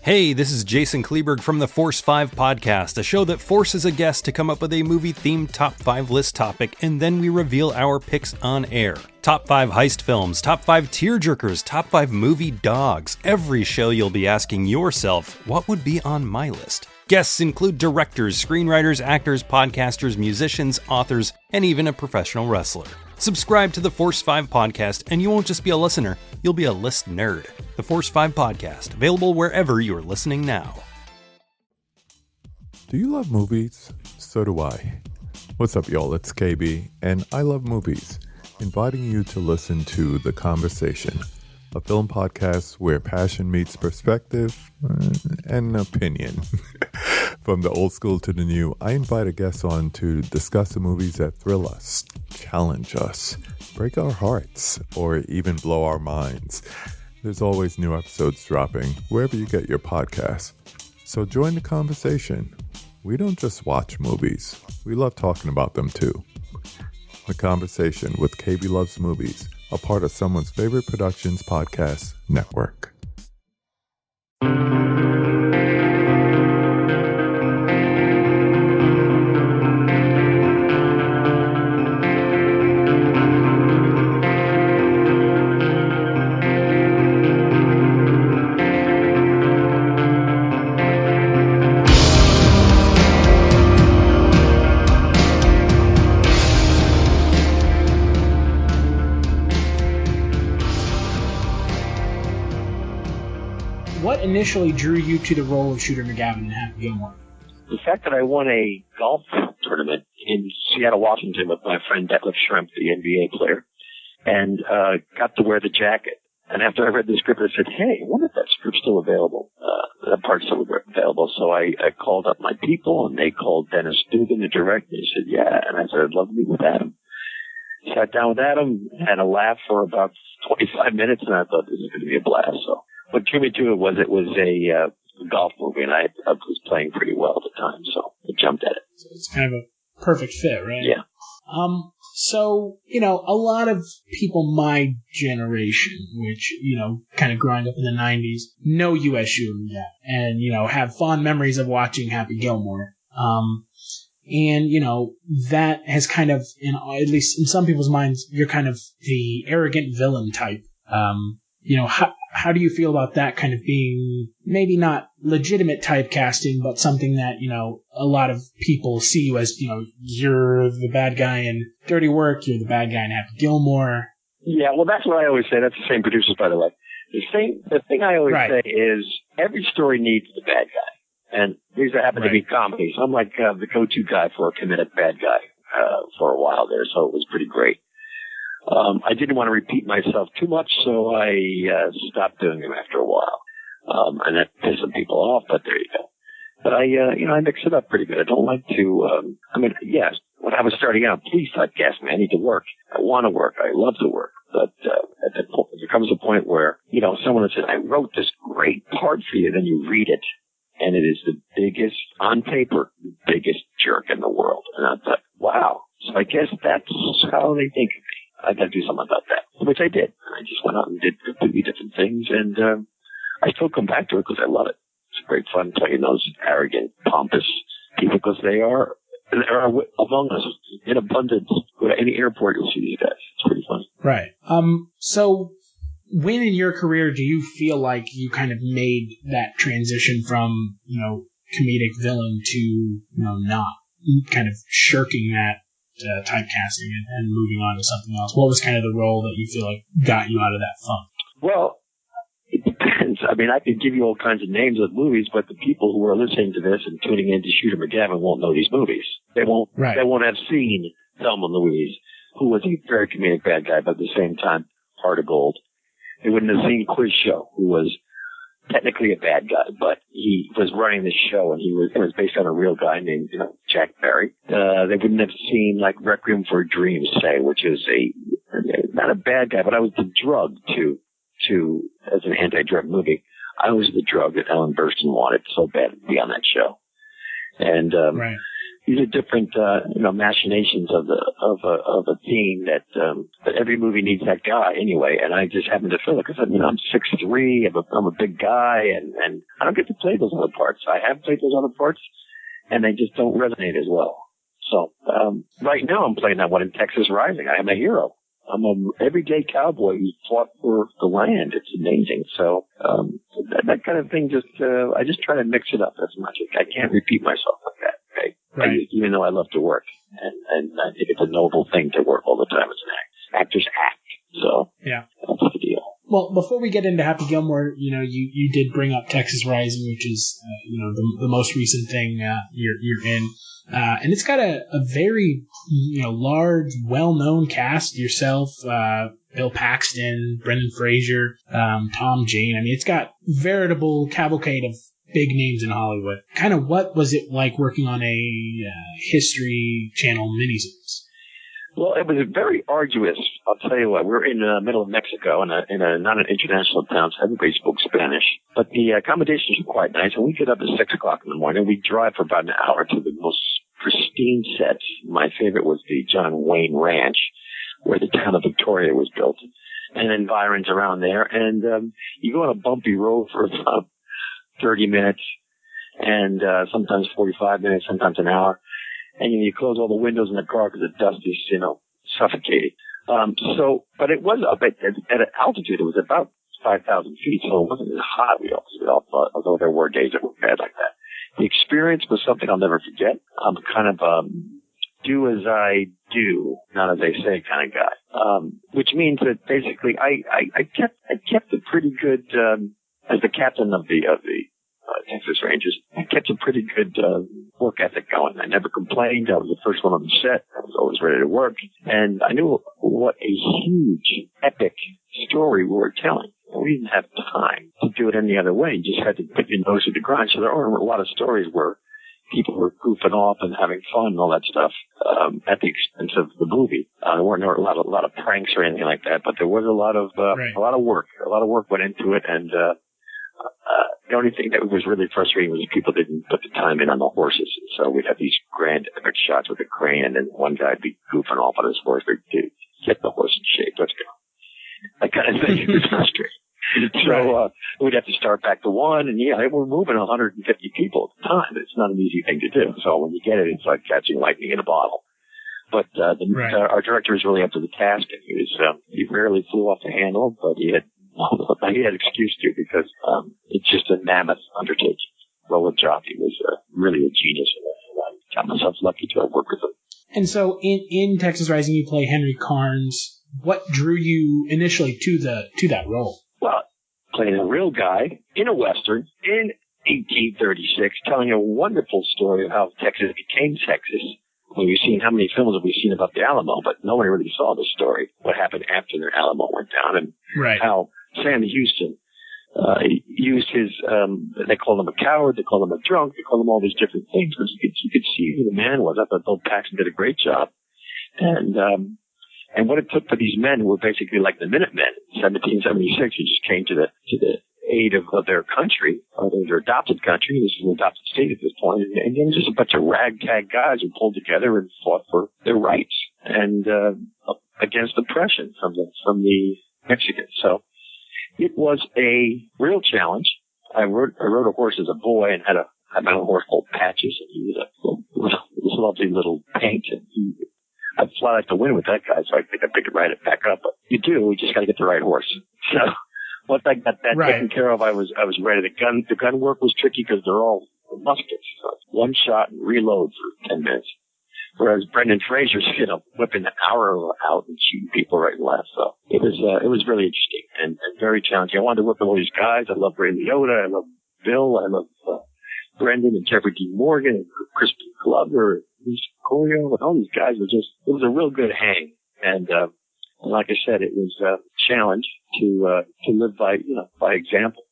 Hey, this is Jason Kleberg from the Force 5 podcast, a show that forces a guest to come up with a movie-themed top 5 list topic, and then we reveal our picks on air. Top 5 heist films, top 5 tearjerkers, top 5 movie dogs. Every show you'll be asking yourself, what would be on my list? Guests include directors, screenwriters, actors, podcasters, musicians, authors, and even a professional wrestler. Subscribe to the Force 5 podcast, and you won't just be a listener, you'll be a list nerd. The Force 5 podcast, available wherever you're listening now. Do you love movies? So do I. What's up, y'all? It's KB, and I love movies, inviting you to listen to The Conversation, a film podcast where passion meets perspective and opinion. From the old school to the new, I invite a guest on to discuss the movies that thrill us, challenge us, break our hearts, or even blow our minds. There's always new episodes dropping wherever you get your podcasts. So join the conversation. We don't just watch movies. We love talking about them too. The Conversation with KB Loves Movies, a part of Someone's Favorite Productions podcast network. What initially drew you to the role of Shooter McGavin in Happy Gilmore? The fact that I won a golf tournament in Seattle, Washington with my friend Detlef Schrempf, the NBA player, and got to wear the jacket. And after I read the script, I said, hey, I wonder if that script's still available. That part's still available. So I called up my people, and they called Dennis Dugan, the director. He said, yeah. And I said, I'd love to meet with Adam. Sat down with Adam, had a laugh for about 25 minutes, and I thought this was going to be a blast. So what drew me to it was a golf movie, and I was playing pretty well at the time, so I jumped at it. So it's kind of a perfect fit, right? Yeah. So, a lot of people my generation, which, kind of growing up in the 90s, know U.S. Shooter McGavin and, have fond memories of watching Happy Gilmore. And, that has kind of, at least in some people's minds, you're kind of the arrogant villain type. How do you feel about that kind of being maybe not legitimate typecasting, but something that, a lot of people see you as, you're the bad guy in Dirty Work, you're the bad guy in Happy Gilmore. Yeah, well, that's what I always say. That's the same producers, by the way. The thing I always say is every story needs the bad guy. And these happen to be comedies. I'm like the go-to guy for a comedic bad guy for a while there, so it was pretty great. I didn't want to repeat myself too much, so I stopped doing them after a while. And that pissed some people off, but there you go. But I mix it up pretty good. I don't like to, yes, when I was starting out, please typecast me. I need to work. I want to work. I love to work. But at that point, there comes a point where, someone says, I wrote this great part for you, then you read it, and it is the biggest, on paper, the biggest jerk in the world. And I thought, wow. So I guess that's how they think of me. I got to do something about that, which I did. I just went out and did completely different things, and I still come back to it because I love it. It's great fun playing those arrogant, pompous people because they're among us in abundance. Go to any airport, you'll see these guys. It's pretty fun. Right. So when in your career do you feel like you kind of made that transition from, comedic villain to, not kind of shirking that typecasting and moving on to something else? What was kind of the role that you feel like got you out of that funk? Well, it depends. I mean, I could give you all kinds of names of movies, but the people who are listening to this and tuning into Shooter McGavin won't know these movies. They won't have seen Thelma Louise, who was a very comedic bad guy, but at the same time, heart of gold. They wouldn't have seen Quiz Show, who was technically a bad guy, but he was running the show, and it was based on a real guy named, Jack Barry. They wouldn't have seen like Requiem for a Dream, say, which is not a bad guy, but I was the drug as an anti-drug movie. I was the drug that Ellen Burstyn wanted so bad to be on that show. And, these are different, machinations of a theme that every movie needs that guy anyway. And I just happen to fill it because I'm 6'3", I'm a big guy, and I don't get to play those other parts. I have played those other parts, and they just don't resonate as well. So right now I'm playing that one in Texas Rising. I am a hero. I'm an everyday cowboy who fought for the land. It's amazing. So that kind of thing, I just try to mix it up as much. I can't repeat myself like that. Okay? Right. Even though I love to work, and I think it's a noble thing to work all the time as an actor. Actors act. So yeah, that's the deal. Well, before we get into Happy Gilmore, you did bring up Texas Rising, which is the most recent thing you're in. And it's got a very, large, well-known cast. Yourself, Bill Paxton, Brendan Fraser, Tom Jane. I mean, it's got veritable cavalcade of big names in Hollywood. Kind of what was it like working on a History Channel miniseries? Well, it was very arduous. I'll tell you what. We were in the middle of Mexico in a not an international town, so everybody spoke Spanish. But the accommodations were quite nice, and we get up at 6 o'clock in the morning. We drive for about an hour to the most pristine sets. My favorite was the John Wayne Ranch, where the town of Victoria was built, and environs around there. And you go on a bumpy road for about 30 minutes, and sometimes 45 minutes, sometimes an hour. And you close all the windows in the car because the dust is, suffocating. But it was up at an altitude. It was about 5,000 feet, so it wasn't as hot. We all thought, although there were days that were bad like that. The experience was something I'll never forget. I'm kind of do as I do, not as I say kind of guy. Which means that basically I kept a pretty good as the captain of the Texas Rangers. I kept a pretty good work ethic going. I never complained. I was the first one on the set. I was always ready to work. And I knew what a huge, epic story we were telling. And we didn't have time to do it any other way. You just had to put your nose to the grind. So there are a lot of stories where people were goofing off and having fun and all that stuff at the expense of the movie. There weren't a lot of pranks or anything like that, but there was a lot of work. A lot of work went into it, and the only thing that was really frustrating was people didn't put the time in on the horses. And so we'd have these grand epic shots with a crane, and then one guy'd be goofing off on his horse. Dude, get the horse in shape. Let's go. That kind of thing was frustrating. So we'd have to start back to one, and we're moving 150 people at the time. It's not an easy thing to do. So when you get it, it's like catching lightning in a bottle. But our director was really up to the task, and he rarely flew off the handle, but he had excuse to because it's just a mammoth undertaking. Roland Joffe was really a genius, and I got myself lucky to have worked with him. And so in Texas Rising, you play Henry Carnes. What drew you initially to that role? Well, playing a real guy in a Western in 1836, telling a wonderful story of how Texas became Texas. Well, we've seen how many films have we seen about the Alamo, but nobody really saw the story, what happened after the Alamo went down, and how Sam Houston used his, they called him a coward, they called him a drunk, they called him all these different things, but you could see who the man was. I thought Bill Paxton did a great job. And what it took for these men who were basically like the Minutemen in 1776, who just came to the aid of their country, or their adopted country. This is an adopted state at this point. And then just a bunch of ragtag guys who pulled together and fought for their rights and against oppression from the Mexicans. So it was a real challenge. I rode a horse as a boy and had my own horse called Patches, and he was a lovely little paint, and I'd fly like the wind with that guy, so I think I could ride it back up. But you just got to get the right horse. So once I got that taken care of, I was ready. The gun work was tricky because they're all muskets. So one shot and reload for 10 minutes. Whereas Brendan Fraser's, whipping an arrow out and shooting people right and left. So it was really interesting and very challenging. I wanted to work with all these guys. I love Ray Liotta. I love Bill. I love Brendan and Jeffrey D. Morgan and Chris Flubber, Lisa Corio, and all these guys it was a real good hang. And like I said, it was a challenge to live by example.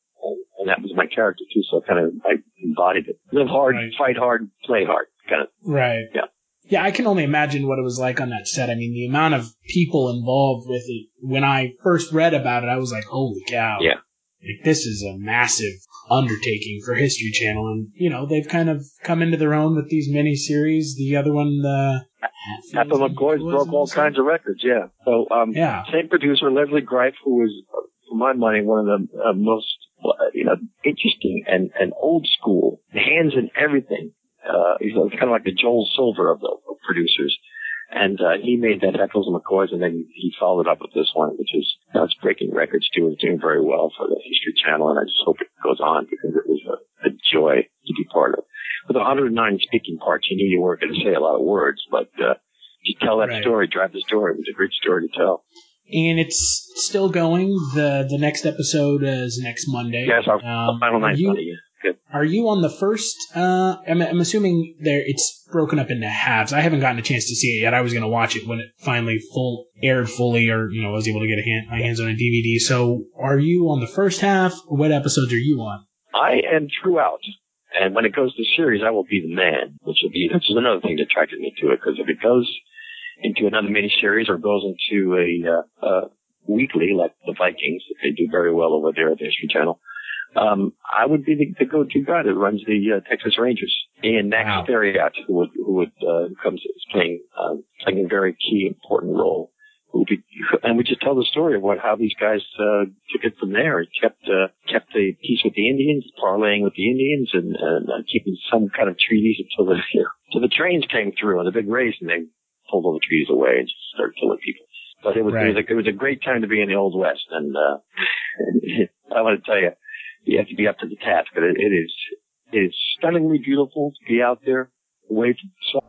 And that was my character too. So I embodied it. Live hard, fight hard, play hard. Kind of. Right. Yeah. Yeah, I can only imagine what it was like on that set. I mean, the amount of people involved with it. When I first read about it, I was like, holy cow. Yeah. like, this is a massive undertaking for History Channel, and, you know, they've kind of come into their own with these mini-series. The other one, the Happy McCoy's broke all kinds of records, yeah. So, same producer, Leslie Greif, who was, for my money, one of the most, interesting and old school, hands in everything. He's kind of like the Joel Silver of the producers. And he made that Heckles and McCoys, and then he followed up with this one, which is, it's breaking records too. It's doing very well for the History Channel, and I just hope it goes on because it was a joy to be part of. With 109 speaking parts, you knew you weren't going to say a lot of words, but you tell that story, drive the story. It was a great story to tell. And it's still going. The next episode is next Monday. Yes, our final night's Monday, yeah. Good. Are you on the first? I'm assuming it's broken up into halves. I haven't gotten a chance to see it yet. I was going to watch it when it finally aired fully, or I was able to get my hands on a DVD. So, are you on the first half? What episodes are you on? I am throughout, and when it goes to series, I will be the man, which is another thing that attracted me to it. Because if it goes into another miniseries or goes into a weekly, like the Vikings, if they do very well over there at the History Channel. I would be the go-to guy that runs the Texas Rangers. Ian Theriot, who comes playing a very key, important role. And we just tell the story of how these guys took it from there and kept the peace with the Indians, parlaying with the Indians, and keeping some kind of treaties until the trains came through on the big race, and they pulled all the treaties away and just started killing people. But it was a great time to be in the Old West, and I want to tell you. You have to be up to the task, but it is stunningly beautiful to be out there away from the sun.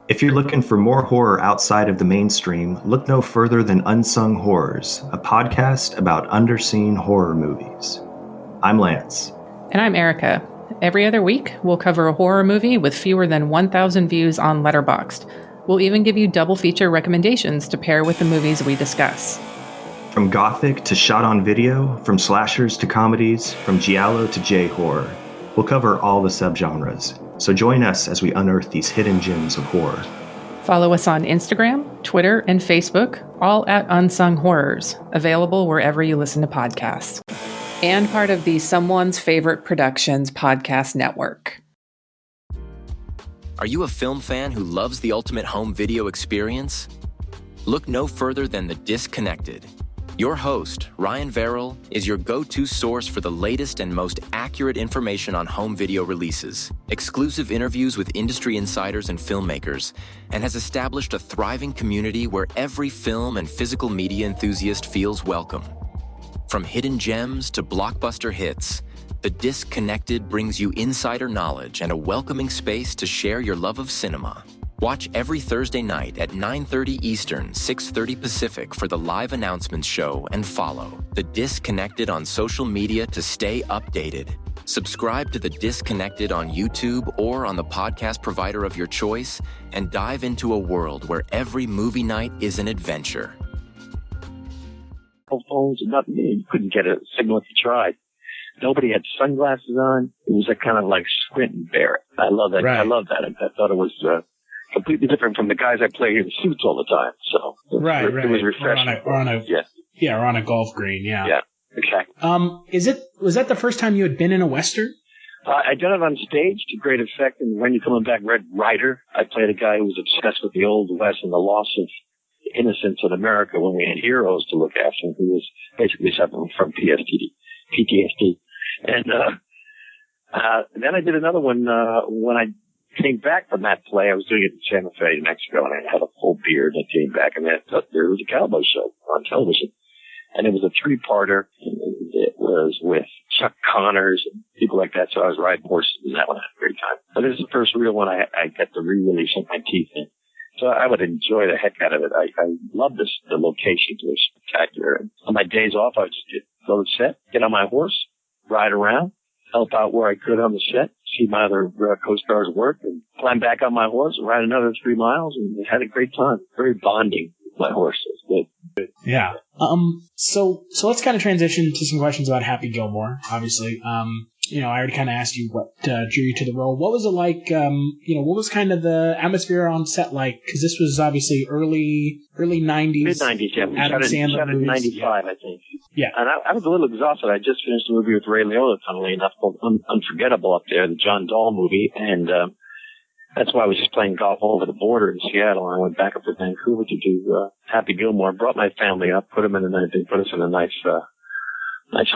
If you're looking for more horror outside of the mainstream, look no further than Unsung Horrors, a podcast about underseen horror movies. I'm Lance. And I'm Erica. Every other week, we'll cover a horror movie with fewer than 1,000 views on Letterboxd. We'll even give you double feature recommendations to pair with the movies we discuss. From gothic to shot on video, from slashers to comedies, from giallo to J-horror. We'll cover all the subgenres. So join us as we unearth these hidden gems of horror. Follow us on Instagram, Twitter, and Facebook, all at Unsung Horrors, available wherever you listen to podcasts. And part of the Someone's Favorite Productions podcast network. Are you a film fan who loves the ultimate home video experience? Look no further than The Disconnected. Your host, Ryan Verrill, is your go-to source for the latest and most accurate information on home video releases, exclusive interviews with industry insiders and filmmakers, and has established a thriving community where every film and physical media enthusiast feels welcome. From hidden gems to blockbuster hits, The Disconnected brings you insider knowledge and a welcoming space to share your love of cinema. Watch every Thursday night at 9:30 Eastern, 6:30 Pacific for the live announcements show, and follow The Disconnected on social media to stay updated. Subscribe to The Disconnected on YouTube or on the podcast provider of your choice, and dive into a world where every movie night is an adventure. Phones and nothing. You couldn't get a signal if you tried. Nobody had sunglasses on. It was a kind of like squint and bear. I love that. Right. I love that. I thought it was completely different from the guys I play in suits all the time. So it was refreshing. Or on a golf green. Yeah. Yeah, exactly. Was that the first time you had been in a Western? I done it on stage to great effect. And When You're Coming Back, Red Ryder, I played a guy who was obsessed with the Old West and the loss of innocence in America when we had heroes to look after, and who was basically suffering from PTSD. And then I did another one when I came back from that play. I was doing it in Santa Fe, New Mexico, and I had a full beard. And I came back, and there was a cowboy show on television. And it was a three-parter. It was with Chuck Connors and people like that. So I was riding horses in that one. I had a great time. But this is the first real one I got to really sink my teeth in. So I would enjoy the heck out of it. I love the locations. They're spectacular. And on my days off, I would just go to the set, get on my horse, ride around, help out where I could on the set, see my other co-stars work, and climb back on my horse and ride another 3 miles, and had a great time. Very bonding with my horse. It was good. Yeah. So let's kind of transition to some questions about Happy Gilmore, obviously. I already kind of asked you what drew you to the role. What was it like? What was kind of the atmosphere on set like? Because this was obviously early 90s. Mid-90s, yeah. Adam Sandler movies. 95, I think. Yeah. And I was a little exhausted. I just finished a movie with Ray Liotta, funnily enough, called Unforgettable up there, the John Dahl movie. And that's why I was just playing golf over the border in Seattle. And I went back up to Vancouver to do Happy Gilmore. Brought my family up, put us in a nice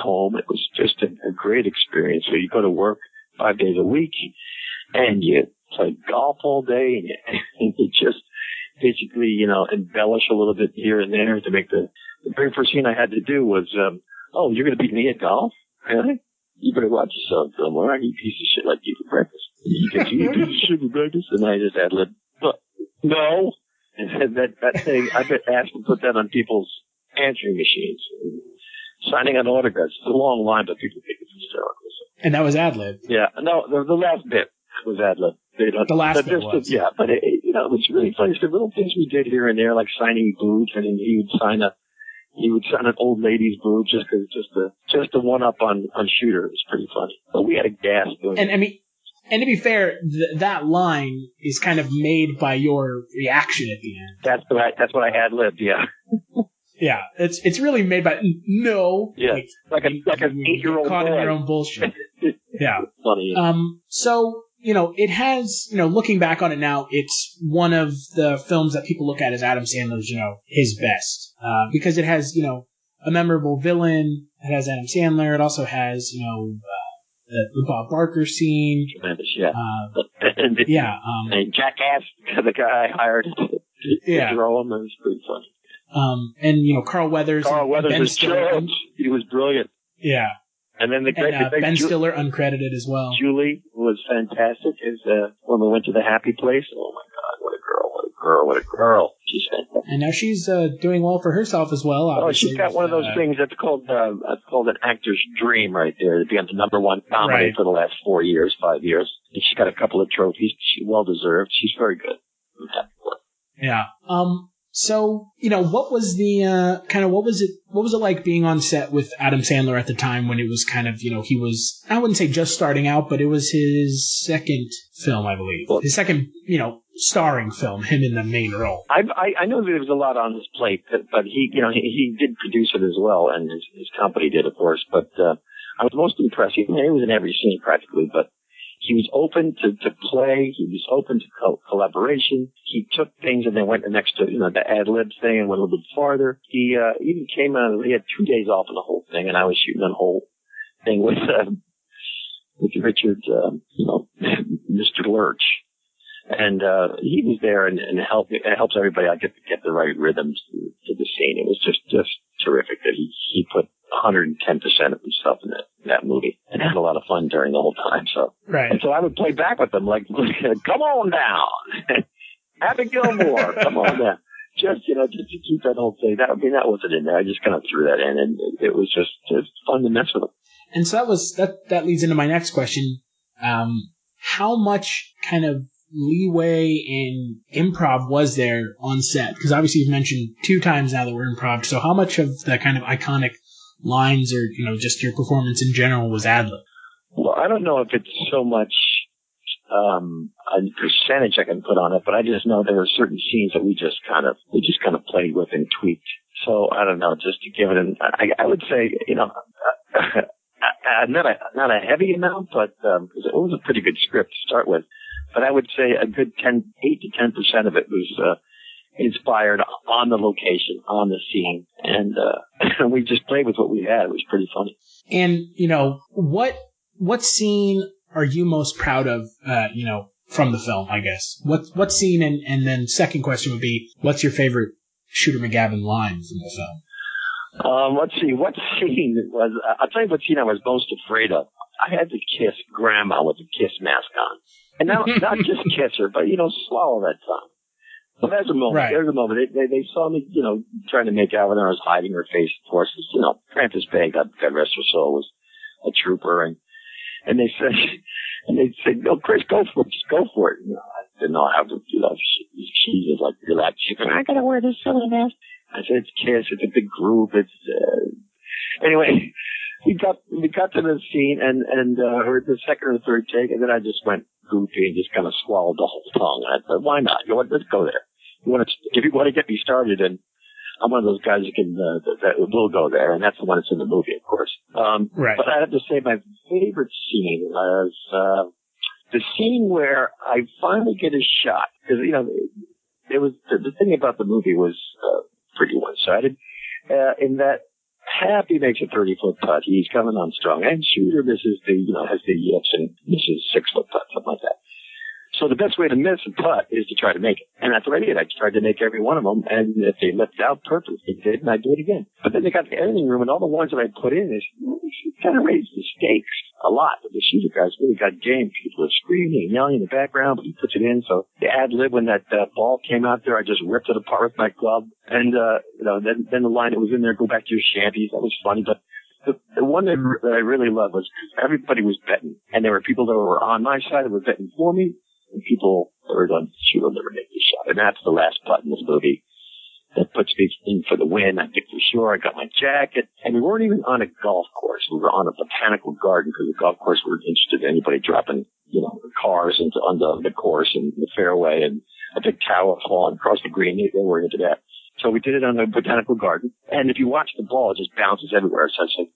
home. It was just a great experience. So you go to work 5 days a week, and you play golf all day, and you just basically, you know, embellish a little bit here and there to make the very first scene I had to do was, oh, you're going to beat me at golf? Really? You better watch yourself, Gilmore. I eat piece of shit like you for breakfast. You get you eat piece of shit for breakfast? And I just ad-lib, no. And that thing, I've been asked to put that on people's answering machines. Signing on autographs. It's a long line, but people think it's hysterical. So. And that was ad-lib? Yeah. No, the last bit was ad-lib. The last bit was. Yeah, but you know, it was really funny. The little things we did here and there, like signing boobs, and he would sign an old lady's boob just to one up on Shooter. It was pretty funny. But we had a gas doing it. I mean, and to be fair, that line is kind of made by your reaction at the end. That's what I ad-libbed. Yeah. Yeah, it's really made by no. Yeah, like an 8-year-old caught boy. in your own bullshit. Yeah. Funny. So, you know, it has, you know, looking back on it now, it's one of the films that people look at as Adam Sandler's, you know, his best. Because it has, you know, a memorable villain. It has Adam Sandler. It also has, you know, the Bob Barker scene. Tremendous, yeah. And Jackass, the guy I hired to throw him, it was pretty funny. And, you know, Carl Weathers. Was Stiller. He was brilliant. Yeah. And then Ben Stiller uncredited as well. Julie was fantastic when we went to the happy place. Oh my God, what a girl. She's fantastic. And now she's doing well for herself as well. Obviously. Oh, she's got one of those things that's called an actor's dream right there, to be on the #1 comedy for the last 5 years. And she's got a couple of trophies. She's well deserved. She's very good. I'm happy for her. Yeah. So, you know, what was the what was it like being on set with Adam Sandler at the time when it was kind of, you know, he was, I wouldn't say just starting out, but it was his second film, I believe. His second, you know, starring film, him in the main role. I know there was a lot on his plate, but he, you know, he did produce it as well, and his company did, of course, but I was most impressed. He was in every scene practically, but he was open to play. He was open to collaboration. He took things and then went next to, you know, the ad-lib thing and went a little bit farther. He even came out, he had 2 days off on the whole thing, and I was shooting on the whole thing with Richard, you know, Mr. Lurch. And he was there and helps everybody out get the right rhythms to the scene. It was just terrific that he put 110% of himself in that movie and had a lot of fun during the whole time. So, and so I would play back with them like, come on down. Happy Gilmore, come on down. Just to keep that whole thing. That wasn't in there. I just kind of threw that in, and it was just fun to mess with them. And so that leads into my next question. How much kind of leeway and improv was there on set? Because obviously you've mentioned 2 times now that we're improv. So how much of the kind of iconic lines or, you know, just your performance in general was ad-lib? Well, I don't know if it's so much a percentage I can put on it, but I just know there were certain scenes that we just kind of played with and tweaked. So I don't know, just to give it I would say, you know, not a heavy amount, but it was a pretty good script to start with. But I would say a good 8 to 10% of it was inspired on the location, on the scene, and we just played with what we had. It was pretty funny. And, you know, what scene are you most proud of, you know, from the film, I guess? What scene, and then second question would be, what's your favorite Shooter McGavin line from the film? Let's see, what scene was, I'll tell you what scene I was most afraid of. I had to kiss Grandma with a kiss mask on. And not just kiss her, but, you know, swallow that tongue. So there's a moment. Right. There's a moment. They saw me, you know, trying to make out with her. I was hiding her face, of course. You know, Frances Bay, God rest her soul, was a trooper. And they said, no, Chris, go for it. Just go for it. You know, I didn't know how to, you know, she was like, relax. She goes, I gotta wear this silly mask. I said, it's Kiss. It's a big group. It's, anyway, we got to the scene and heard the second or third take, and then I just went goofy and just kind of swallowed the whole tongue. And I said, why not? Let's go there. If you want to get me started, and I'm one of those guys that will go there, and that's the one that's in the movie, of course. Right. But I have to say my favorite scene was the scene where I finally get a shot. Because, it was the thing about the movie was pretty one-sided, in that Happy makes a 30-foot putt. He's coming on strong. And Shooter misses has the yips and misses 6-foot putt, something like that. So the best way to miss a putt is to try to make it. And that's what I did. I tried to make every one of them. And if they left out perfectly, they did, and I do it again. But then they got the editing room, and all the ones that I put in, it kind of raised the stakes a lot. But the Shooter guys really got game. People are screaming and yelling in the background, but he puts it in. So the ad-lib, when that ball came out there, I just ripped it apart with my glove. And, then the line that was in there, go back to your shanties. That was funny. But the one that I really loved was everybody was betting. And there were people that were on my side that were betting for me. And people are going, Shoot, I'll never make this shot. And that's the last putt in this movie that puts me in for the win. I think for sure. I got my jacket. And we weren't even on a golf course. We were on a botanical garden because the golf course weren't interested in anybody dropping, cars on the course and the fairway and a big tower falling across the green. They weren't into that. So we did it on the botanical garden. And if you watch the ball, it just bounces everywhere. So I said,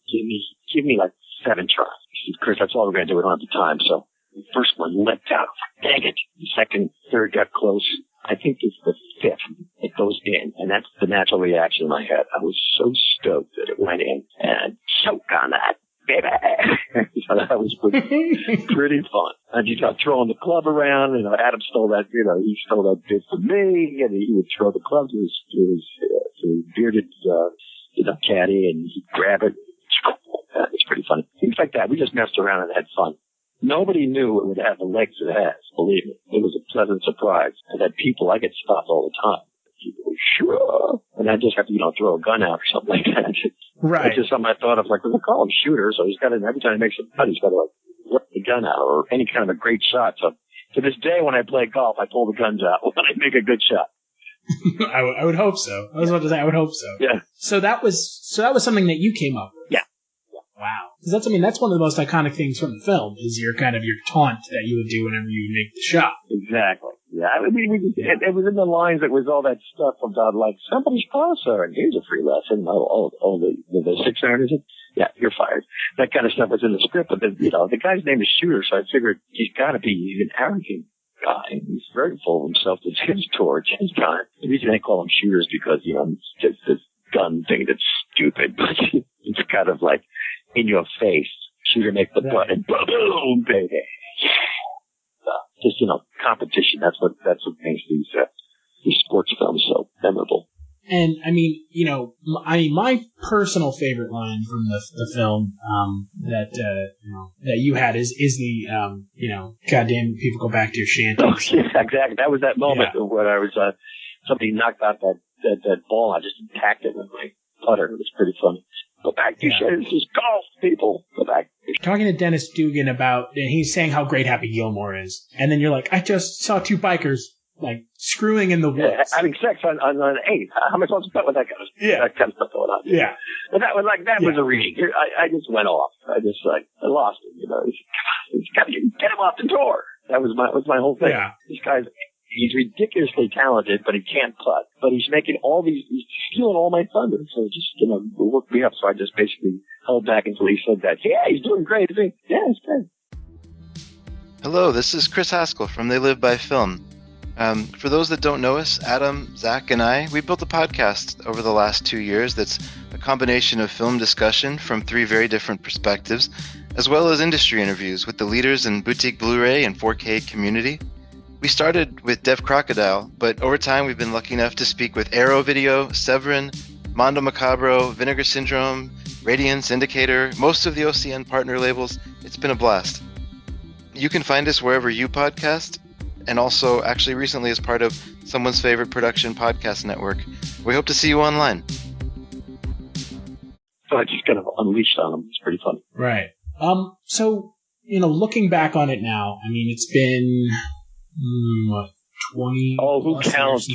give me like 7 tries. He said, Chris, that's all we're going to do. We don't have the time. So the first one leapt out. Dang it. The second, third got close. I think it's the 5th. It goes in. And that's the natural reaction in my head. I was so stoked that it went in. And choke on that, baby. So that was pretty fun. And you got throwing the club around. Adam stole that, he stole that bit from me. And he would throw the club to his bearded, caddy, and he'd grab it. It was pretty funny. Things like that. We just messed around and had fun. Nobody knew it would have the legs it has, believe me. It was a pleasant surprise. And that I get stopped all the time. People go, sure. And I just have to, throw a gun out or something like that. Right. That's just something I thought of, like, we'll call him Shooter, so he's got to, every time he makes a putt, he's got to, whip the gun out, or any kind of a great shot. So to this day, when I play golf, I pull the guns out when I make a good shot. I would hope so. I was about to say, I would hope so. Yeah. So that was something that you came up with. Yeah. Wow. Because that's one of the most iconic things from the film, is your taunt that you would do whenever you would make the shot. Exactly. Yeah. It was in the lines that was all that stuff about, like, somebody's closer, and here's a free lesson. The 600 is it? Yeah, you're fired. That kind of stuff was in the script, but then, the guy's name is Shooter, so I figured he's an arrogant guy. He's very full of himself. It's his torch, his time. The reason they call him Shooters is because, it's just this gun thing that's stupid, but it's kind of like in your face. Shooter make the putt and boom, baby. Just, competition. That's what makes these sports films so memorable. And my personal favorite line from the film that you had is the goddamn people go back to your shanties. Oh, yeah, exactly. That was that moment where I was somebody knocked out that ball. I just attacked it with my putter. It was pretty funny. Go back to your shanties. This is golf, people. Go back. Talking to Dennis Dugan and he's saying how great Happy Gilmore is, and then you're like, I just saw 2 bikers like screwing in the woods. Yeah, having sex on an 8. How am I supposed to bet with that kind of stuff going on? Yeah. But that was a reading. I just went off. I lost it. It's got to get him off the tour. That was my whole thing. Yeah. This guy's, he's ridiculously talented, but he can't putt. But he's making he's stealing all my thunder. So it just, worked me up. So I just basically held back until he said that. Yeah, he's doing great. Yeah, it's great. Hello, this is Chris Haskell from They Live by Film. For those that don't know us, Adam, Zach, and I, we built a podcast over the last 2 years that's a combination of film discussion from 3 very different perspectives, as well as industry interviews with the leaders in boutique Blu-ray and 4K community. We started with Dev Crocodile, but over time we've been lucky enough to speak with Arrow Video, Severin, Mondo Macabro, Vinegar Syndrome, Radiance, Indicator, most of the OCN partner labels. It's been a blast. You can find us wherever you podcast, and also actually recently as part of Someone's Favorite Production Podcast Network. We hope to see you online. So I just kind of unleashed on them. It's pretty funny. Right. So, looking back on it now, it's been, 20? Oh, who counts?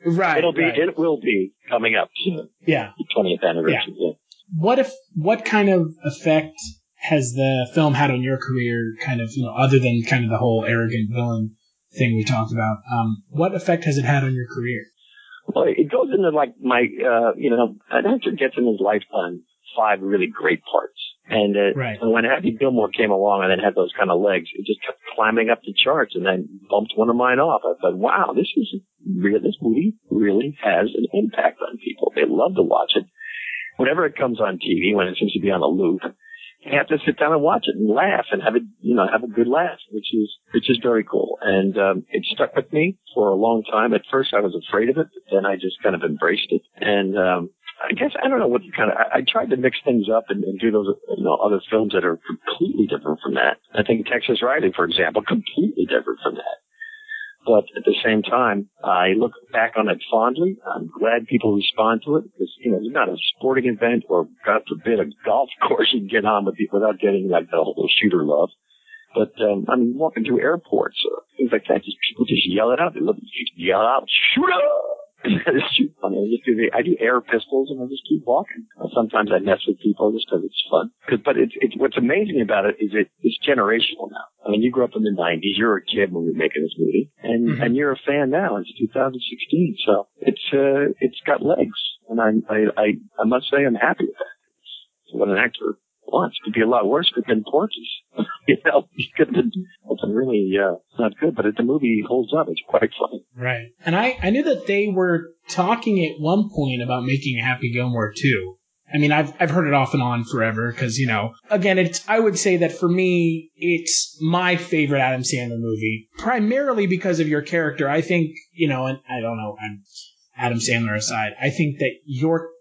Right. It will be coming up soon. Yeah. The 20th anniversary. Yeah. What kind of effect has the film had on your career, other than kind of the whole arrogant villain thing we talked about? What effect has it had on your career? Well, it goes into like my, an actor gets in his lifetime 5 really great parts. And when Happy Gilmore came along and then had those kind of legs, it just kept climbing up the charts and then bumped one of mine off. I thought, wow, this movie really has an impact on people. They love to watch it. Whenever it comes on TV, when it seems to be on a loop, you have to sit down and watch it and laugh and have a good laugh, which is very cool. And it stuck with me for a long time. At first, I was afraid of it, but then I just kind of embraced it. And I guess I don't know what I tried to mix things up and do those other films that are completely different from that. I think Texas Riding, for example, completely different from that. But at the same time, I look back on it fondly. I'm glad people respond to it because, it's not a sporting event or, God forbid, a golf course you can get on with without getting like the whole shooter love. But, walking through airports or things like that, people just yell it out. They yell out, shooter! I do air pistols and I just keep walking. Sometimes I mess with people just because it's fun. But it's what's amazing about it is it's generational now. I mean, you grew up in the 90s. You're a kid when we were making this movie, and you're a fan now. It's 2016, so it's got legs, and I must say I'm happy with that. It's what an actor wants. Could be a lot worse. Could have been Porky's. It could have been really not good, but the movie holds up. It's quite funny. Right. And I knew that they were talking at one point about making Happy Gilmore 2. I mean, I've heard it off and on forever because, again, I would say that for me, it's my favorite Adam Sandler movie, primarily because of your character. I think, and I don't know, Adam Sandler aside, I think that your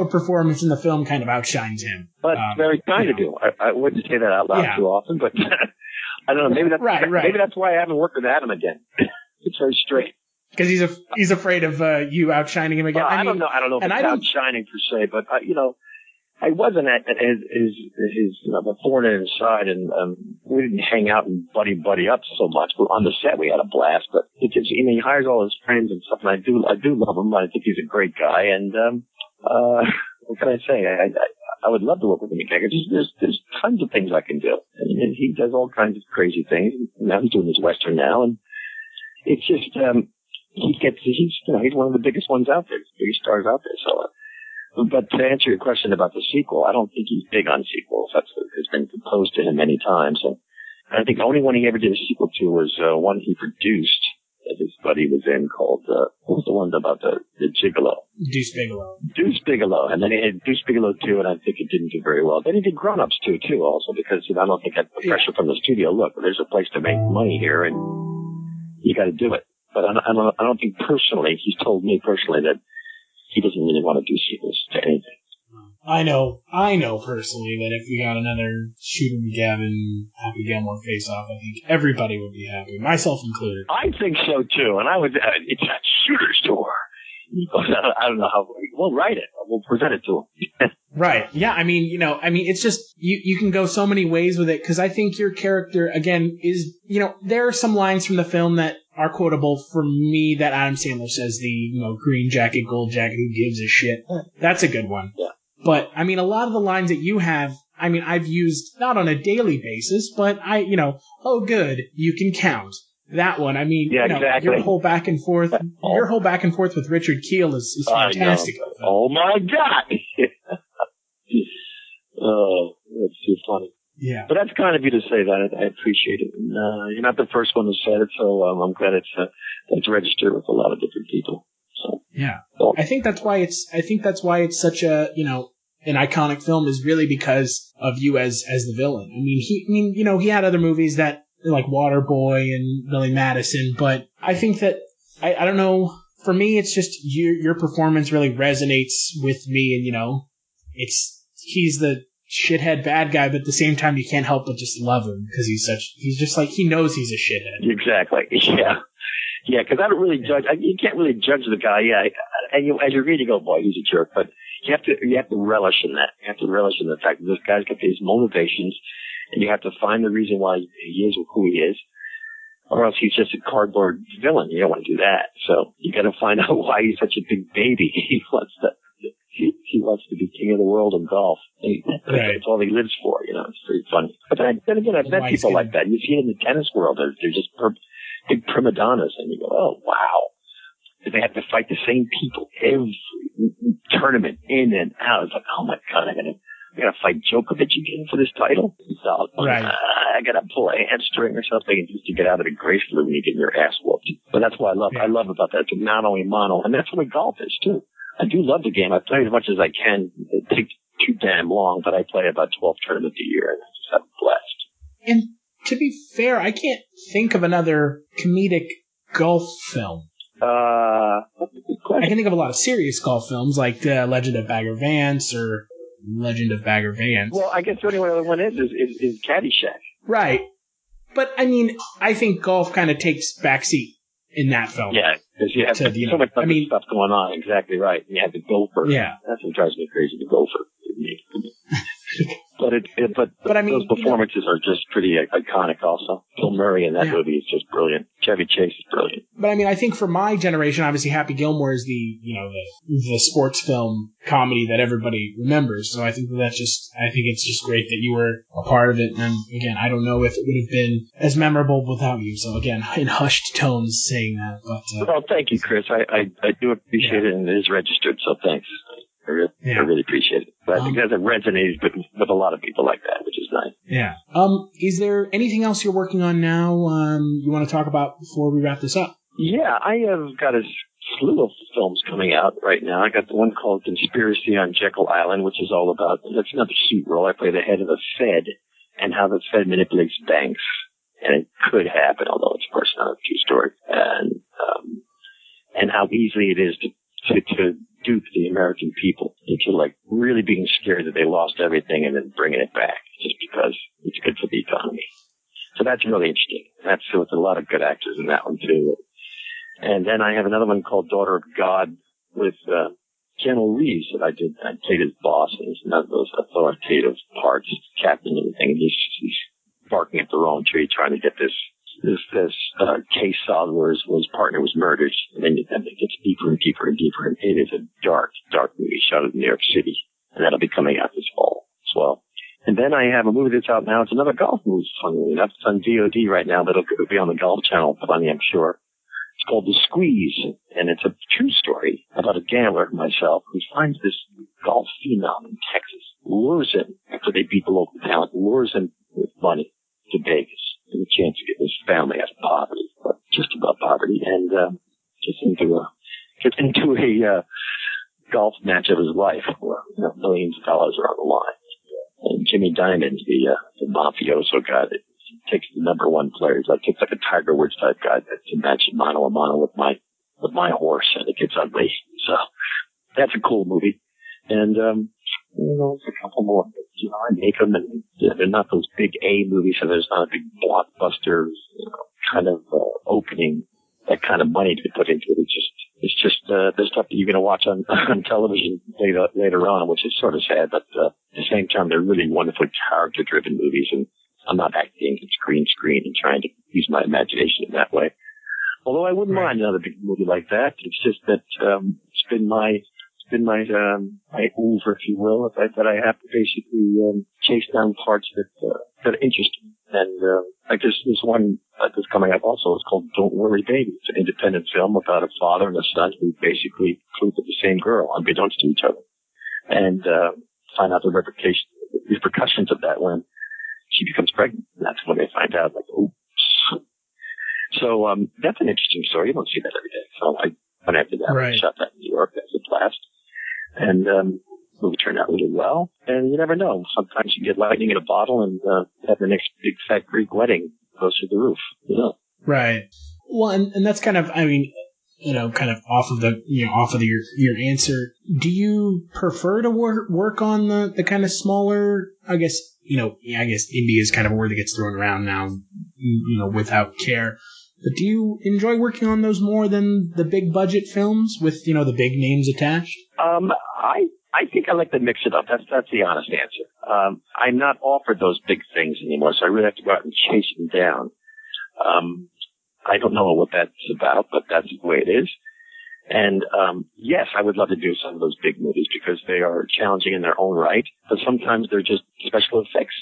performance in the film kind of outshines him. Well, that's very kind of you. I wouldn't say that out loud too often, but I don't know. Maybe that's maybe that's why I haven't worked with Adam again. It's very straight. Because he's afraid of you outshining him again. Well, I don't know if it's outshining per se, but I wasn't at his the thorn in his side, and we didn't hang out and buddy up so much. But on the set, we had a blast. But it just, he hires all his friends and stuff, and I do love him. I think he's a great guy, and what can I say? I would love to work with him again. There's tons of things I can do, and he does all kinds of crazy things. Now he's doing his Western now, and it's just he's one of the biggest ones out there, the biggest stars out there. So. But to answer your question about the sequel, I don't think he's big on sequels. It's been proposed to him many times. And I think the only one he ever did a sequel to was one he produced that his buddy was in called, what was the one about the Gigolo? Deuce Bigalow. Deuce Bigalow. And then he had Deuce Bigalow 2, and I think it didn't do very well. Then he did Grown Ups 2, too, also, because I don't think that the pressure from the studio, look, there's a place to make money here, and you got to do it. But I don't think personally, he's told me personally that he doesn't really want to do sequels to anything. I know personally that if we got another Shooter McGavin, Happy Gilmore face-off, I think everybody would be happy, myself included. I think so too, and it's a Shooter store. I don't know how we'll write it. We'll present it to him. Right. Yeah. I mean, it's just you can go so many ways with it because I think your character again is, there are some lines from the film that are quotable for me that Adam Sandler says, the green jacket, gold jacket, who gives a shit. That's a good one. Yeah. But I mean, a lot of the lines that you have, I mean, I've used not on a daily basis, but oh good, you can count. That one, I mean, exactly. Your whole back and forth with Richard Kiel is fantastic. Oh my God! Oh, that's too funny. Yeah, but that's kind of you to say that. I appreciate it. And, you're not the first one who said it, so I'm glad it's registered with a lot of different people. So yeah, I think that's why it's such a an iconic film is really because of you as the villain. I mean, he had other movies that. Like Waterboy and Billy Madison, but I think that I don't know. For me, it's just your performance really resonates with me, and he's the shithead bad guy, but at the same time, you can't help but just love him because he's just like he knows he's a shithead. Exactly. Yeah. Because I don't really judge. You can't really judge the guy. Yeah, and as you read, you go, boy, he's a jerk. But you have to relish in that. You have to relish in the fact that this guy's got these motivations. And you have to find the reason why he is who he is, or else he's just a cardboard villain. You don't want to do that. So you got to find out why he's such a big baby. He wants to be king of the world in golf. That's all he lives for. It's pretty funny. But then again, I've met people like that. You see it in the tennis world. They're just big prima donnas, and you go, oh wow. that they have to fight the same people every tournament in and out. It's like, oh my God, I gotta fight Djokovic again for this title. So, right. I gotta pull a hamstring or something just to get out of it gracefully when you get your ass whooped. But that's what I love about that. It's not only mono, and that's the way golf is too. I do love the game. I play as much as I can. It takes too damn long, but I play about 12 tournaments a year, and I just have a blast. And to be fair, I can't think of another comedic golf film. That's a good question. I can think of a lot of serious golf films like Legend of Bagger Vance or Legend of Bagger Vance. Well, I guess the only other one is Caddyshack. Right. But, I mean, I think golf kind of takes backseat in that film. Yeah, because you have so much other stuff going on. Exactly right. You have the gopher. Yeah. That's what drives me crazy, the gopher. But I mean, those performances are just pretty iconic also. Bill Murray in that movie is just brilliant. Chevy Chase is brilliant. But I mean, I think for my generation, obviously Happy Gilmore is the sports film comedy that everybody remembers. So I think it's just great that you were a part of it. And again, I don't know if it would have been as memorable without you. So again, in hushed tones saying that. But well, thank you, Chris. I do appreciate it, and it is registered. So thanks. I really appreciate it. But I think that resonates with a lot of people like that, which is nice. Yeah. Is there anything else you're working on now you want to talk about before we wrap this up? Yeah, I have got a slew of films coming out right now. I got the one called Conspiracy on Jekyll Island, which is all about, that's another suit role. I play the head of the Fed and how the Fed manipulates banks. And it could happen, although it's, of course, not a true story. And how easily it is to dupe the American people into like really being scared that they lost everything and then bringing it back just because it's good for the economy. So that's really interesting. That's with a lot of good actors in that one too. And then I have another one called Daughter of God with Keanu Reeves that I did. I played his boss, and he's none of those authoritative parts, captain and everything. And he's barking at the wrong tree trying to get this case solved where his partner was murdered, and then it gets deeper and deeper and deeper, and it is a dark movie shot in New York City, and that'll be coming out this fall as well. And then I have a movie that's out now. It's another golf movie, funnily enough. It's on VOD right now, but it'll be on the Golf Channel plenty, I'm sure. It's called The Squeeze, and it's a true story about a gambler, myself, who finds this golf phenom in Texas, lures him after they beat the local talent, lures him with money to Vegas. And a chance to get his family out of poverty, or just above poverty, and gets into a golf match of his life where millions of dollars are on the line. And Jimmy Diamond, the mafioso guy that takes the number one players, takes like a Tiger Woods type guy to match mano a mano with my horse, and it gets ugly. So that's a cool movie. And there's a couple more. I make them, and they're not those big A movies, so there's not a big blockbuster, kind of opening, that kind of money to be put into it. It's just the stuff that you're going to watch on television later on, which is sort of sad, but at the same time, they're really wonderful character-driven movies, and I'm not acting, it's green screen and trying to use my imagination in that way. Although I wouldn't mind another big movie like that. It's just that it's been my oeuvre, if you will, that I have to basically chase down parts that interest me. And like this one that's coming up also is called Don't Worry Baby. It's an independent film about a father and a son who basically sleep with the same girl, unbeknownst to each other, and find out the repercussions of that when she becomes pregnant. And that's when they find out, oops. So that's an interesting story. You don't see that every day. So I went after that. Right. I shot that in New York. That was a blast. And the movie turned out really well. And you never know. Sometimes you get lightning in a bottle and have the next big fat Greek wedding goes through the roof. Right. Well, and that's kind of, kind of off of your answer. Do you prefer to work on the kind of smaller, I guess indie is kind of a word that gets thrown around now, without care. But do you enjoy working on those more than the big budget films with, the big names attached? I think I like to mix it up. That's the honest answer. I'm not offered those big things anymore, so I really have to go out and chase them down. I don't know what that's about, but that's the way it is. And yes, I would love to do some of those big movies because they are challenging in their own right, but sometimes they're just special effects.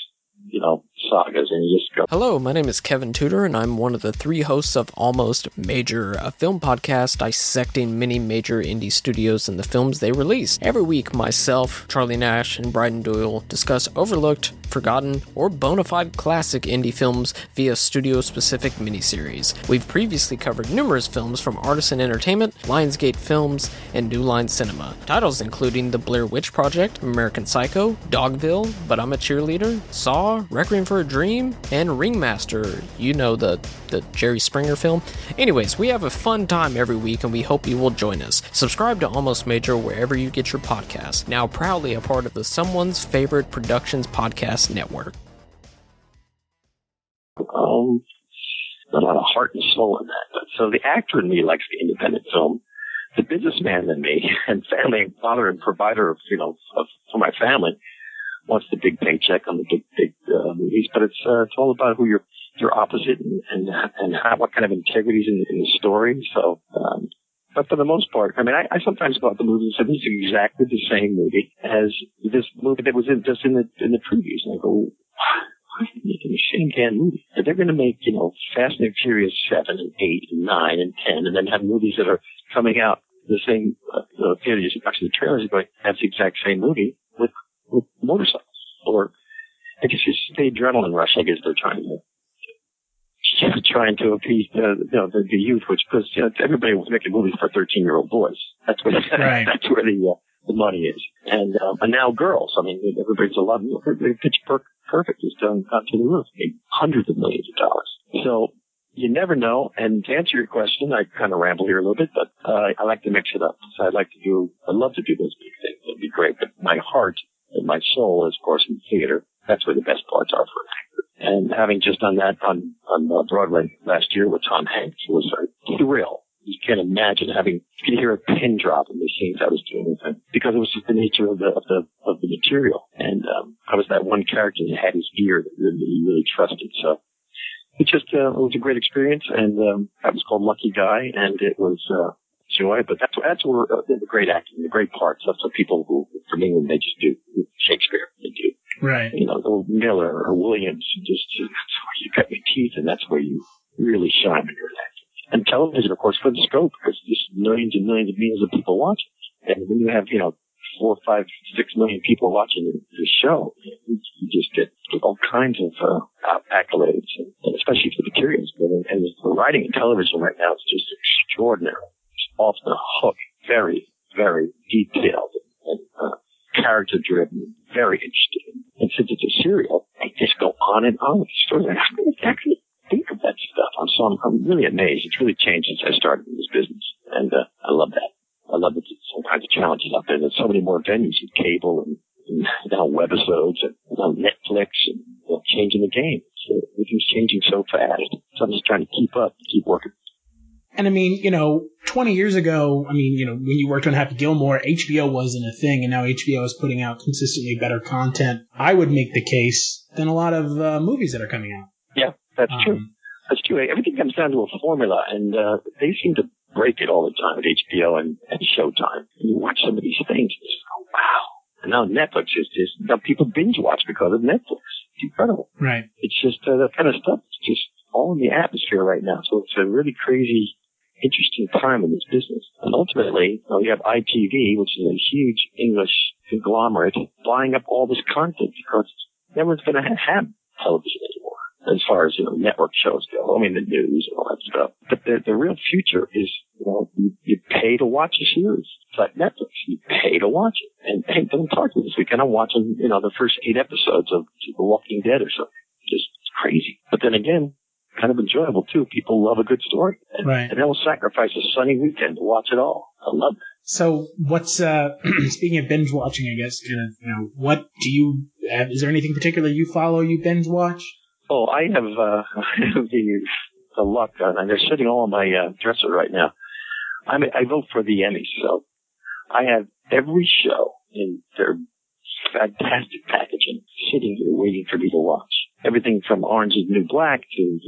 sagas, and you just go. Hello, my name is Kevin Tudor, and I'm one of the 3 hosts of Almost Major, a film podcast dissecting many major indie studios and the films they release. Every week, myself, Charlie Nash, and Bryden Doyle discuss overlooked, forgotten, or bona fide classic indie films via studio-specific miniseries. We've previously covered numerous films from Artisan Entertainment, Lionsgate Films, and New Line Cinema. Titles including The Blair Witch Project, American Psycho, Dogville, But I'm a Cheerleader, Saw, Requiem for a Dream, and Ringmaster. You know, the Jerry Springer film. Anyways, we have a fun time every week, and we hope you will join us. Subscribe to Almost Major wherever you get your podcasts. Now proudly a part of the Someone's Favorite Productions podcast network. A lot of heart and soul in that. So the actor in me likes the independent film. The businessman in me and family father and provider of for my family wants the big paycheck on the big movies. But it's all about who you're opposite and what kind of integrity is in the story. So. But for the most part, I mean, I sometimes go out the movie and say, this is exactly the same movie as this movie that was in the previews. And I go, why are they making a shame can movie? If they're going to make, Fast and Furious 7 and 8 and 9 and 10 and then have movies that are coming out the same, theaters, actually the trailers are going, that's the exact same movie with motorcycles. Or I guess it's the adrenaline rush, I guess they're trying to appease the youth, which because everybody was making movies for 13-year-old boys. That's where right. That's where the money is, and now girls. I mean, everybody's a lot. Pitch Perfect has gone to the roof, made hundreds of millions of dollars. So you never know. And to answer your question, I kind of ramble here a little bit, but I like to mix it up. So I'd love to do those big things. It'd be great. But my heart and my soul is, of course, in theater. That's where the best parts are for an actor. And having just done that on Broadway last year with Tom Hanks was a thrill. You can't imagine you could hear a pin drop in the scenes I was doing with him because it was just the nature of the material. And I was that one character that had his ear that he really trusted. So it was a great experience. And I was called Lucky Guy, and it was joy. But that's where the great acting, the great parts. That's what people who, from England, they just do. Shakespeare, they do. Right. Miller or Williams, just that's where you got your teeth, and that's where you really shine when you're an actor. And television, of course, for the scope, because there's millions and millions and millions of people watching. And when you have, 4, 5, 6 million people watching the show, you just get all kinds of accolades, and especially for the curious. And the writing in television right now is just extraordinary. It's off the hook, very, very detailed and character-driven, very interesting. And since it's a serial, they just go on and on with the story. And how do they actually think of that stuff? I'm really amazed. It's really changed since I started in this business. And I love that. I love that there's all kinds of challenges out there. There's so many more venues with cable and now webisodes and now Netflix and changing the game. So everything's changing so fast. So I'm just trying to keep up, keep working. And I mean, 20 years ago, when you worked on Happy Gilmore, HBO wasn't a thing, and now HBO is putting out consistently better content, I would make the case, than a lot of movies that are coming out. Yeah, that's true. That's true. Everything comes down to a formula, and they seem to break it all the time at HBO and Showtime. And you watch some of these things, and you just go, wow. And now Netflix now people binge watch because of Netflix. It's incredible. Right. It's just that kind of stuff. It's just all in the atmosphere right now. So it's a really crazy, interesting time in this business. And ultimately, you have ITV, which is a huge English conglomerate, buying up all this content because no one's going to have television anymore as far as, network shows go. I mean, the news and all that stuff. But the real future is, you pay to watch a series. It's like Netflix. You pay to watch it. And hey, don't talk to me this weekend. I'm watching, the first 8 episodes of The Walking Dead or something. Just crazy. But then again, kind of enjoyable too. People love a good story, and they'll sacrifice a sunny weekend to watch it all. I love that. So, what's speaking of binge watching? I guess what do you have? Is there anything particular you follow? You binge watch? Oh, I have the luck, and they're sitting all on my dresser right now. I vote for the Emmys, so I have every show in their fantastic packaging sitting here waiting for me to watch. Everything from Orange is the New Black to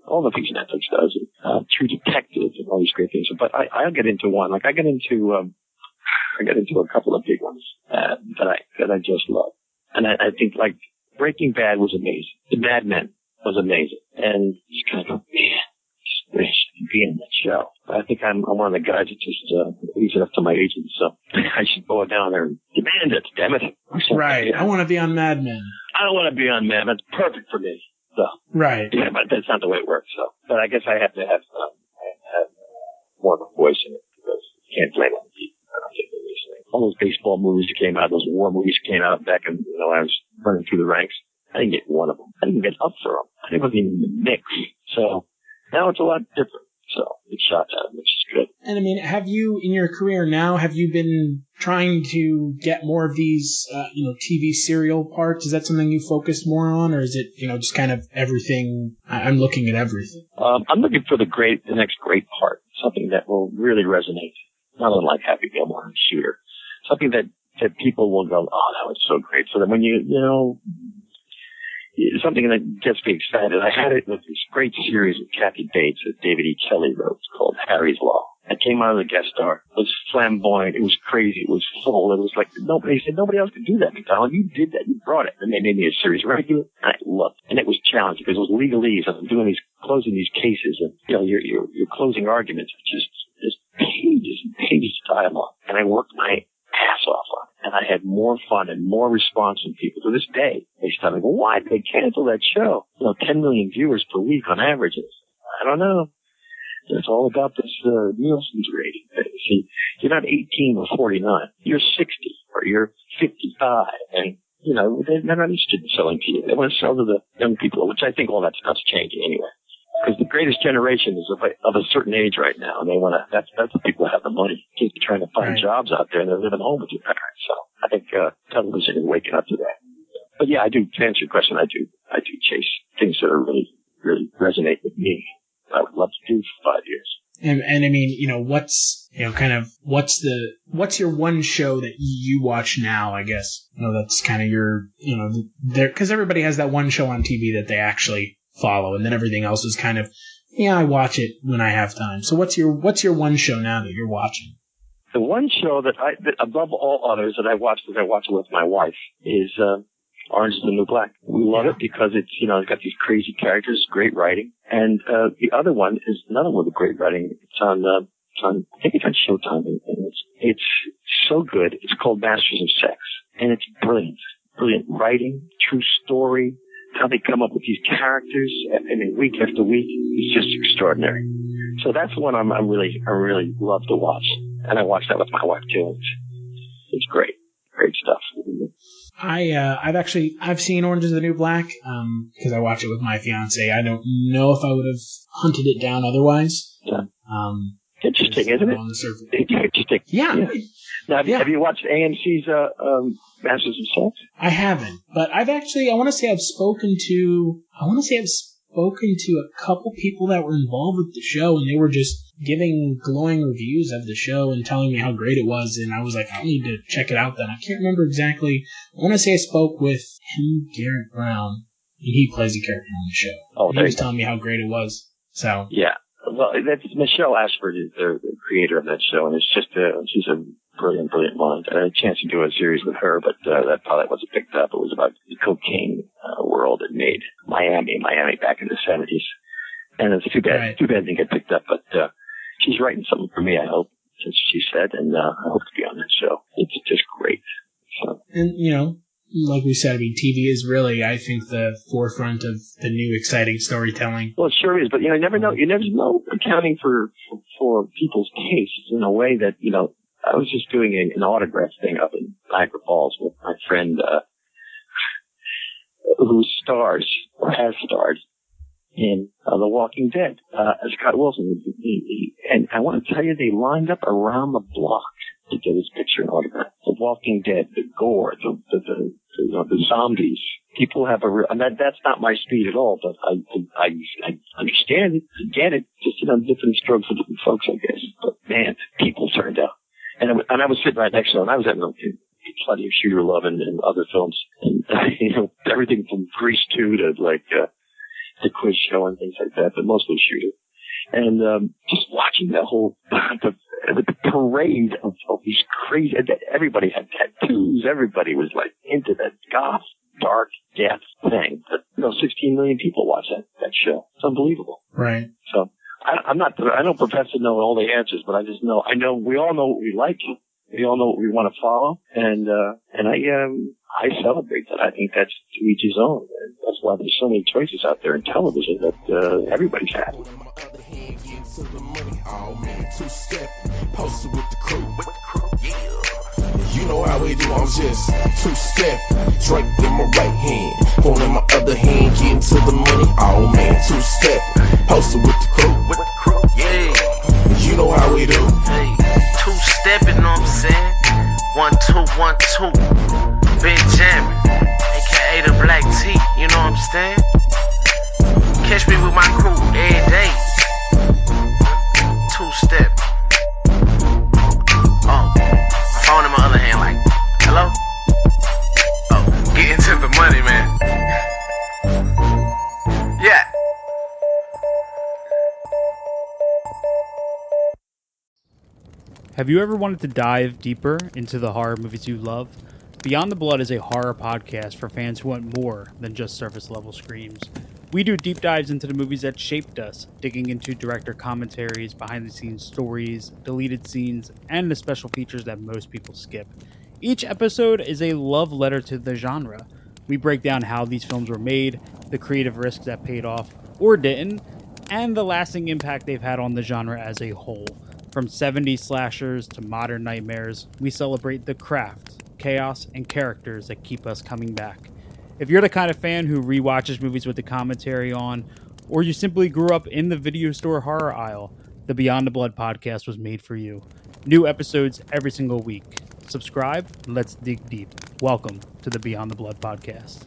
all the things Netflix does, and True Detective and all these great things. But I'll get into one. Like I get into a couple of big ones that I just love. And I think like Breaking Bad was amazing. The Mad Men was amazing. And just kind of go, man, I wish I could be in that show. I think I'm one of the guys that just leaves it up to my agent, so I should go down there and demand it, damn it. Right. I want to be on Mad Men. I don't want to be on Mad Men. It's perfect for me. So, right. Yeah, but that's not the way it works. So, but I guess I have to have more of a voice in it because you can't blame other people. All those baseball movies that came out, those war movies that came out back in, I was running through the ranks. I didn't get one of them. I didn't get up for them. I didn't even in the mix. So now it's a lot different. So it's shot at them, which is good. And I mean, have you, in your career now, have you been trying to get more of these, TV serial parts? Is that something you focused more on, or is it, just kind of everything? I'm looking at everything. I'm looking for the next great part, something that will really resonate. Not unlike Happy Gilmore and Shooter. Something that people will go, oh, that was so great. So that when something that gets me excited. I had it with this great series with Kathy Bates that David E. Kelly wrote. It's called Harry's Law. I came out of the guest star. It was flamboyant. It was crazy. It was full. It was like nobody else could do that, McDonald. You did that. You brought it. And they made me a series regular. And I loved it. And it was challenging because it was legalese. I was closing these cases, and your closing arguments are just pages and pages of dialogue. And I worked my ass off on it. And I had more fun and more response from people. To this day, they start like, well, why did they cancel that show? 10 million viewers per week on average. I don't know. It's all about this Nielsen's rating. See, you're not 18 or 49. You're 60 or you're 55. And, they're not interested in selling to you. They want to sell to the young people, which I think all that stuff's changing anyway. Because the greatest generation is of a certain age right now, and they want to. That's the people who have the money. Kids are trying to find jobs out there, and they're living home with their parents. So I think television is waking up to that. But yeah, I do. To answer your question, I do chase things that are really, really resonate with me. I would love to do for 5 years. And I mean, what's your one show that you watch now? I guess that's kind of your because everybody has that one show on TV that they actually follow, and then everything else is kind of, I watch it when I have time. So what's your one show now that you're watching? The one show that above all others that I watch, because I watch it with my wife, is Orange is the New Black. We love it because it's, it's got these crazy characters, great writing. And the other one is another one with great writing. It's on I think it's on Showtime, and it's so good. It's called Masters of Sex, and it's brilliant writing, true story. How they come up with these characters, and week after week, it's just extraordinary. So that's one I really love to watch, and I watch that with my wife too. It's great stuff. I've seen Orange is the New Black because I watch it with my fiance. I don't know if I would have hunted it down otherwise. Yeah. Interesting, isn't it? Interesting. Yeah. Now, have you watched AMC's Masters of Sex? I haven't, but I want to say I've spoken to a couple people that were involved with the show, and they were just giving glowing reviews of the show and telling me how great it was, and I was like, I need to check it out then. I can't remember exactly. I want to say I spoke with Garrett Brown, and he plays a character on the show. Oh, he was telling me how great it was. So yeah. Well, that's Michelle Ashford is the creator of that show, and it's just she's a brilliant mind. I had a chance to do a series with her, but that probably wasn't picked up. It was about the cocaine world that made Miami back in the 70s, and it's too bad. Right. Too bad it didn't get picked up. But she's writing something for me, I hope, since she said, and I hope to be on that show. It's just great. So. And like we said, I mean, TV is really, I think, the forefront of the new exciting storytelling. Well, it sure is, but you never know. You never know accounting for people's tastes in a way that I was just doing an autograph thing up in Niagara Falls with my friend who stars or has starred in The Walking Dead, Scott Wilson. And I want to tell you, they lined up around the block to get his picture and autograph. The Walking Dead, the gore, the zombies. People have and that's not my speed at all, but I understand it, I get it. Just different strokes for different folks, I guess. But man, people turned out, and I was sitting right next to him. I was having plenty of Shooter love and other films, and everything from Grease 2 to the quiz show and things like that, but mostly Shooter. And just watching that whole the parade of these crazy. Everybody had tattoos. Everybody was into that goth dark, death thing. But 16 million people watch that show. It's unbelievable. Right. So I don't profess to know all the answers, but I know we all know what we like. We all know what we want to follow, and I celebrate that. I think that's to each his own. And that's why there's so many choices out there in television that everybody's happy. Posted with the crew. You know how we do, I'm just two-step, drink in my right hand, phone in my other hand, getting to the money, oh man, two-step, posted with the crew, yeah, you know how we do. Hey, two-stepping, know what I'm saying, 1, 2, 1, 2, been jamming, aka the Black Tea, you know what I'm saying, catch me with my crew every day, two-step, phone in my other hand, like, hello? Oh, get into the money, man. Yeah. Have you ever wanted to dive deeper into the horror movies you love? Beyond the Blood is a horror podcast for fans who want more than just surface level screams. We do deep dives into the movies that shaped us, digging into director commentaries, behind-the-scenes stories, deleted scenes, and the special features that most people skip. Each episode is a love letter to the genre. We break down how these films were made, the creative risks that paid off or didn't, and the lasting impact they've had on the genre as a whole. From 70s slashers to modern nightmares, we celebrate the craft, chaos, and characters that keep us coming back. If you're the kind of fan who rewatches movies with the commentary on, or you simply grew up in the video store horror aisle, the Beyond the Blood podcast was made for you. New episodes every single week. Subscribe, and let's dig deep. Welcome to the Beyond the Blood podcast.